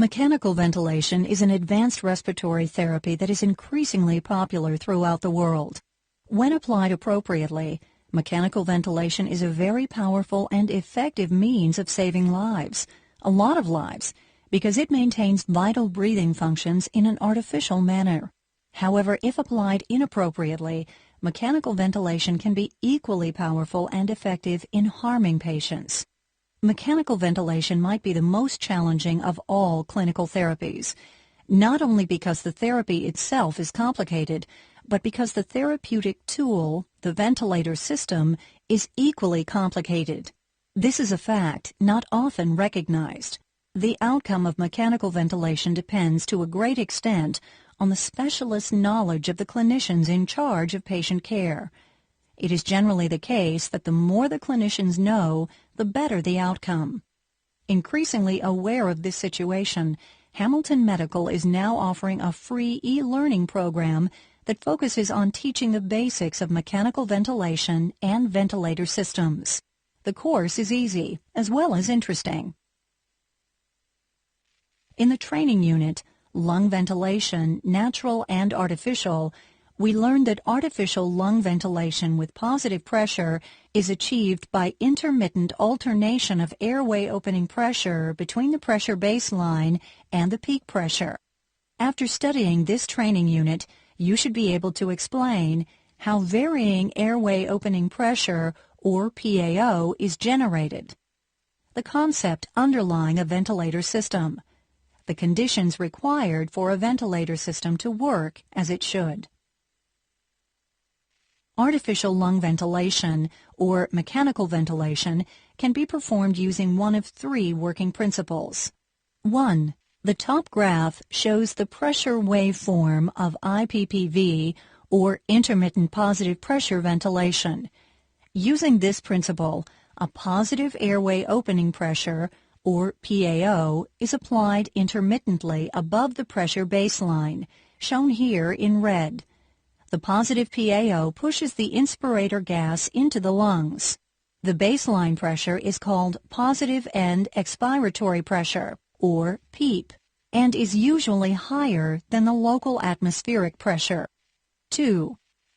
Mechanical ventilation is an advanced respiratory therapy that is increasingly popular throughout the world. When applied appropriately, mechanical ventilation is a very powerful and effective means of saving lives, a lot of lives, because it maintains vital breathing functions in an artificial manner. However, if applied inappropriately, mechanical ventilation can be equally powerful and effective in harming patients. Mechanical ventilation might be the most challenging of all clinical therapies, not only because the therapy itself is complicated, but because the therapeutic tool, the ventilator system, is equally complicated. This is a fact not often recognized. The outcome of mechanical ventilation depends to a great extent on the specialist knowledge of the clinicians in charge of patient care. It is generally the case that the more the clinicians know, the better the outcome. Increasingly aware of this situation, Hamilton Medical is now offering a free e-learning program that focuses on teaching the basics of mechanical ventilation and ventilator systems. The course is easy, as well as interesting. In the training unit, Lung Ventilation, Natural and Artificial, we learned that artificial lung ventilation with positive pressure is achieved by intermittent alternation of airway opening pressure between the pressure baseline and the peak pressure. After studying this training unit, you should be able to explain how varying airway opening pressure, or PAO, is generated, the concept underlying a ventilator system, the conditions required for a ventilator system to work as it should. Artificial lung ventilation, or mechanical ventilation, can be performed using one of three working principles. 1. The top graph shows the pressure waveform of IPPV, or intermittent positive pressure ventilation. Using this principle, a positive airway opening pressure, or PAO, is applied intermittently above the pressure baseline, shown here in red. The positive PAO pushes the inspirator gas into the lungs. The baseline pressure is called positive end expiratory pressure, or PEEP, and is usually higher than the local atmospheric pressure. 2.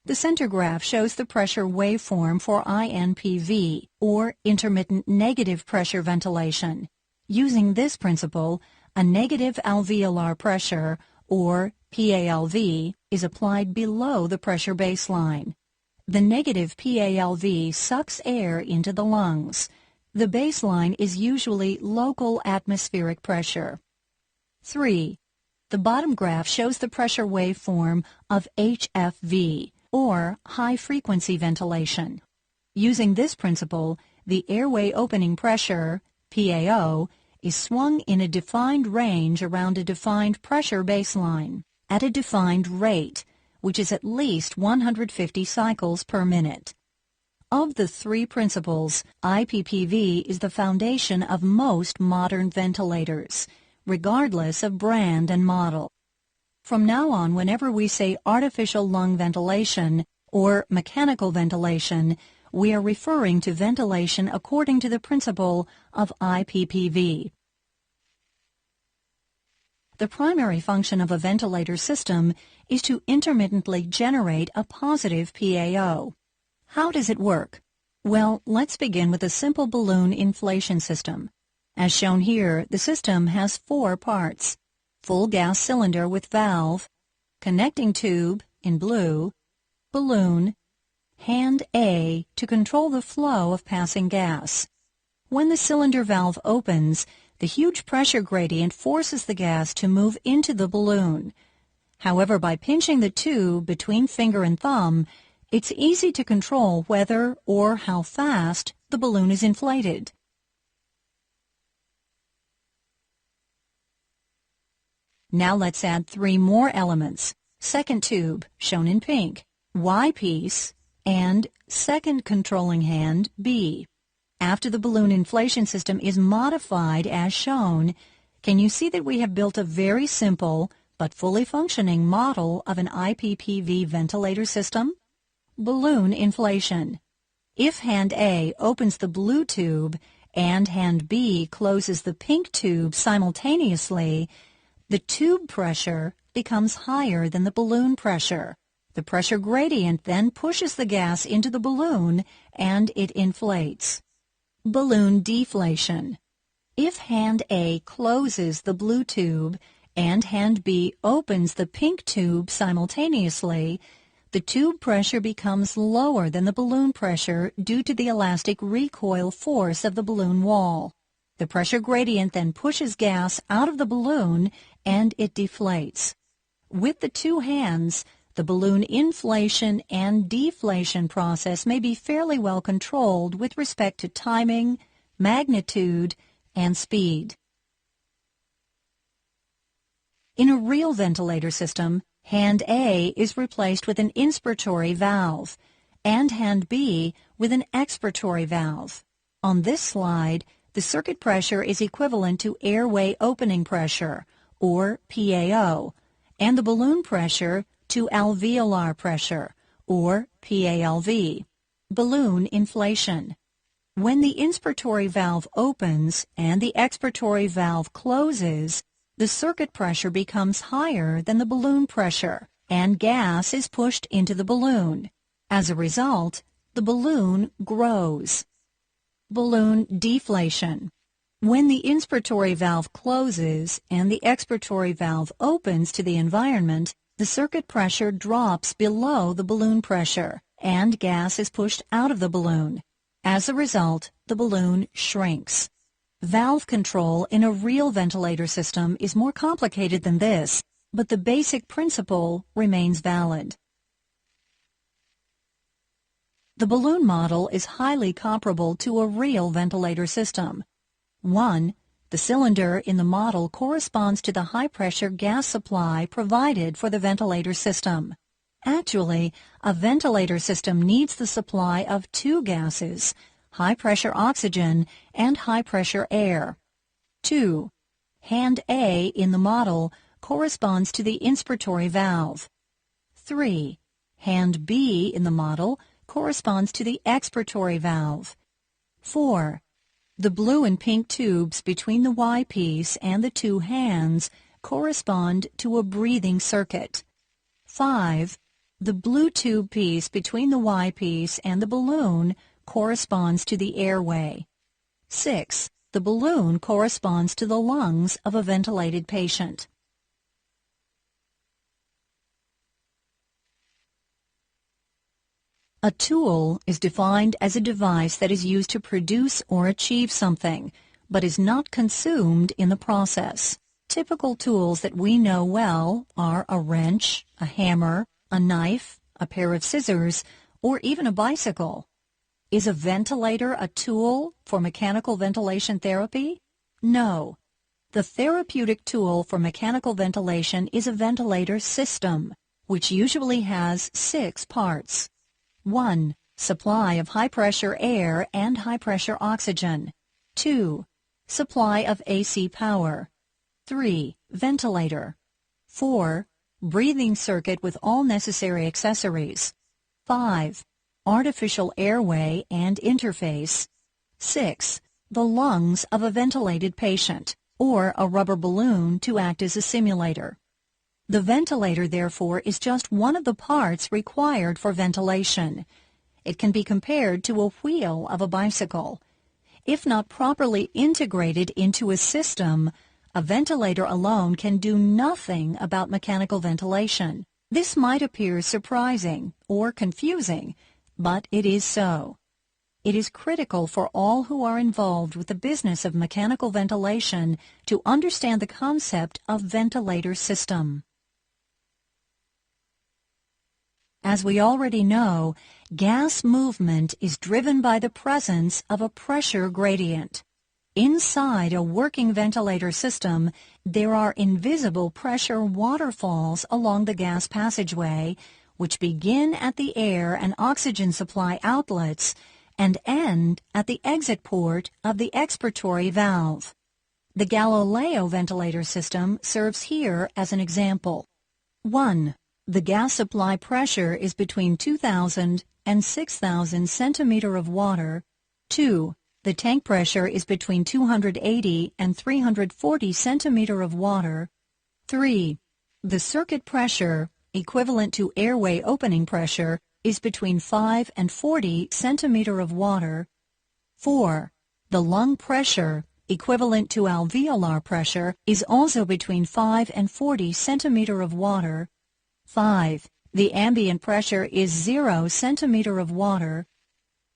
The center graph shows the pressure waveform for INPV, or intermittent negative pressure ventilation. Using this principle, a negative alveolar pressure, or PALV, is applied below the pressure baseline. The negative PALV sucks air into the lungs. The baseline is usually local atmospheric pressure. 3. The bottom graph shows the pressure waveform of HFV, or high-frequency ventilation. Using this principle, the airway opening pressure, PAO, is swung in a defined range around a defined pressure baseline, at a defined rate, which is at least 150 cycles per minute. Of the three principles, IPPV is the foundation of most modern ventilators, regardless of brand and model. From now on, whenever we say artificial lung ventilation or mechanical ventilation, we are referring to ventilation according to the principle of IPPV. The primary function of a ventilator system is to intermittently generate a positive PAO. How does it work? Well, let's begin with a simple balloon inflation system. As shown here, the system has four parts: full gas cylinder with valve, connecting tube in blue, balloon, hand A to control the flow of passing gas. When the cylinder valve opens, the huge pressure gradient forces the gas to move into the balloon. However, by pinching the tube between finger and thumb, it's easy to control whether or how fast the balloon is inflated. Now let's add three more elements: second tube, shown in pink, Y piece, and second controlling hand, B. After the balloon inflation system is modified as shown, can you see that we have built a very simple but fully functioning model of an IPPV ventilator system? Balloon inflation. If hand A opens the blue tube, and hand B closes the pink tube simultaneously, the tube pressure becomes higher than the balloon pressure. The pressure gradient then pushes the gas into the balloon and it inflates. Balloon deflation. If hand A closes the blue tube and hand B opens the pink tube simultaneously, the tube pressure becomes lower than the balloon pressure due to the elastic recoil force of the balloon wall. The pressure gradient then pushes gas out of the balloon and it deflates. With the two hands, the balloon inflation and deflation process may be fairly well controlled with respect to timing, magnitude, and speed. In a real ventilator system, hand A is replaced with an inspiratory valve, and hand B with an expiratory valve. On this slide, the circuit pressure is equivalent to airway opening pressure, or PAO, and the balloon pressure to alveolar pressure, or PALV. Balloon inflation. When the inspiratory valve opens and the expiratory valve closes, the circuit pressure becomes higher than the balloon pressure, and gas is pushed into the balloon. As a result, the balloon grows. Balloon deflation. When the inspiratory valve closes and the expiratory valve opens to the environment, the circuit pressure drops below the balloon pressure, and gas is pushed out of the balloon. As a result, the balloon shrinks. Valve control in a real ventilator system is more complicated than this, but the basic principle remains valid. The balloon model is highly comparable to a real ventilator system. 1. The cylinder in the model corresponds to the high-pressure gas supply provided for the ventilator system. Actually, a ventilator system needs the supply of two gases, high-pressure oxygen and high-pressure air. 2. Hand A in the model corresponds to the inspiratory valve. 3. Hand B in the model corresponds to the expiratory valve. 4. The blue and pink tubes between the Y-piece and the two hands correspond to a breathing circuit. 5. The blue tube piece between the Y-piece and the balloon corresponds to the airway. 6. The balloon corresponds to the lungs of a ventilated patient. A tool is defined as a device that is used to produce or achieve something, but is not consumed in the process. Typical tools that we know well are a wrench, a hammer, a knife, a pair of scissors, or even a bicycle. Is a ventilator a tool for mechanical ventilation therapy? No. The therapeutic tool for mechanical ventilation is a ventilator system, which usually has 6 parts. 1. Supply of high-pressure air and high-pressure oxygen. 2. Supply of AC power. 3. Ventilator. 4. Breathing circuit with all necessary accessories. 5. Artificial airway and interface. 6. The lungs of a ventilated patient, or a rubber balloon to act as a simulator. The ventilator, therefore, is just one of the parts required for ventilation. It can be compared to a wheel of a bicycle. If not properly integrated into a system, a ventilator alone can do nothing about mechanical ventilation. This might appear surprising or confusing, but it is so. It is critical for all who are involved with the business of mechanical ventilation to understand the concept of ventilator system. As we already know, gas movement is driven by the presence of a pressure gradient. Inside a working ventilator system, there are invisible pressure waterfalls along the gas passageway, which begin at the air and oxygen supply outlets and end at the exit port of the expiratory valve. The Galileo ventilator system serves here as an example. 1. The gas supply pressure is between 2,000 and 6,000 centimeter of water. 2. The tank pressure is between 280 and 340 centimeter of water. 3. The circuit pressure, equivalent to airway opening pressure, is between 5 and 40 centimeter of water. 4. The lung pressure, equivalent to alveolar pressure, is also between 5 and 40 centimeter of water. 5. The ambient pressure is 0 centimeter of water.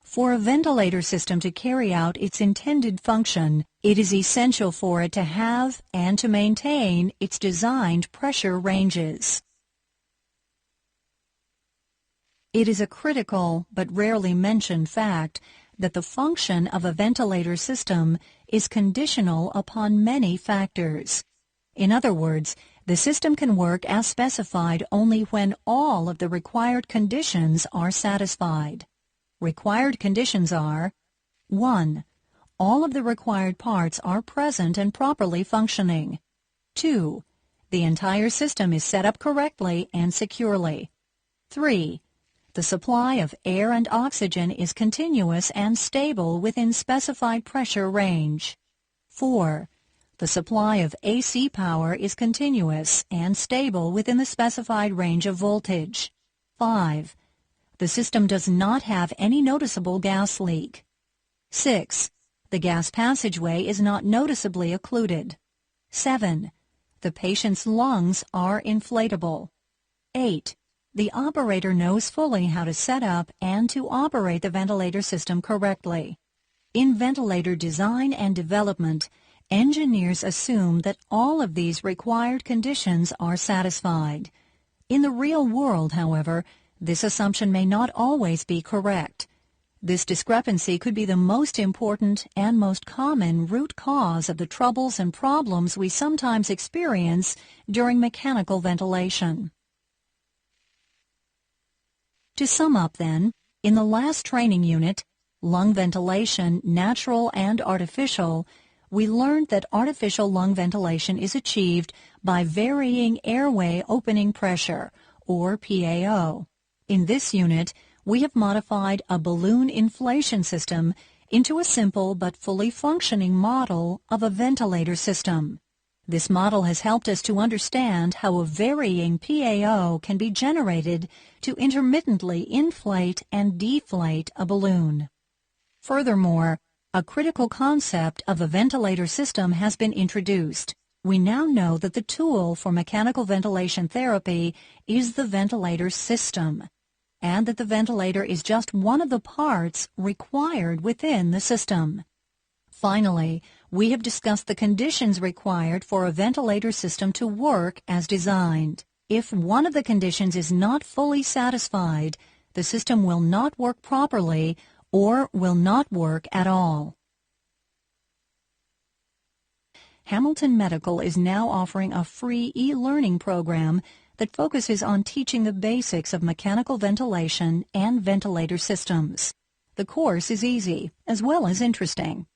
For a ventilator system to carry out its intended function, it is essential for it to have and to maintain its designed pressure ranges. It is a critical but rarely mentioned fact that the function of a ventilator system is conditional upon many factors. In other words, the system can work as specified only when all of the required conditions are satisfied. Required conditions are: 1. All of the required parts are present and properly functioning. 2. The entire system is set up correctly and securely. 3. The supply of air and oxygen is continuous and stable within specified pressure range. 4. The supply of AC power is continuous and stable within the specified range of voltage. 5. The system does not have any noticeable gas leak. 6. The gas passageway is not noticeably occluded. 7. The patient's lungs are inflatable. 8. The operator knows fully how to set up and to operate the ventilator system correctly. In ventilator design and development, engineers assume that all of these required conditions are satisfied. In the real world, however, this assumption may not always be correct. This discrepancy could be the most important and most common root cause of the troubles and problems we sometimes experience during mechanical ventilation. To sum up then, in the last training unit, Lung Ventilation, Natural and Artificial, we learned that artificial lung ventilation is achieved by varying airway opening pressure, or PAO. In this unit, we have modified a balloon inflation system into a simple but fully functioning model of a ventilator system. This model has helped us to understand how a varying PAO can be generated to intermittently inflate and deflate a balloon. Furthermore, a critical concept of a ventilator system has been introduced. We now know that the tool for mechanical ventilation therapy is the ventilator system, and that the ventilator is just one of the parts required within the system. Finally, we have discussed the conditions required for a ventilator system to work as designed. If one of the conditions is not fully satisfied, the system will not work properly or will not work at all. Hamilton Medical is now offering a free e-learning program that focuses on teaching the basics of mechanical ventilation and ventilator systems. The course is easy as well as interesting.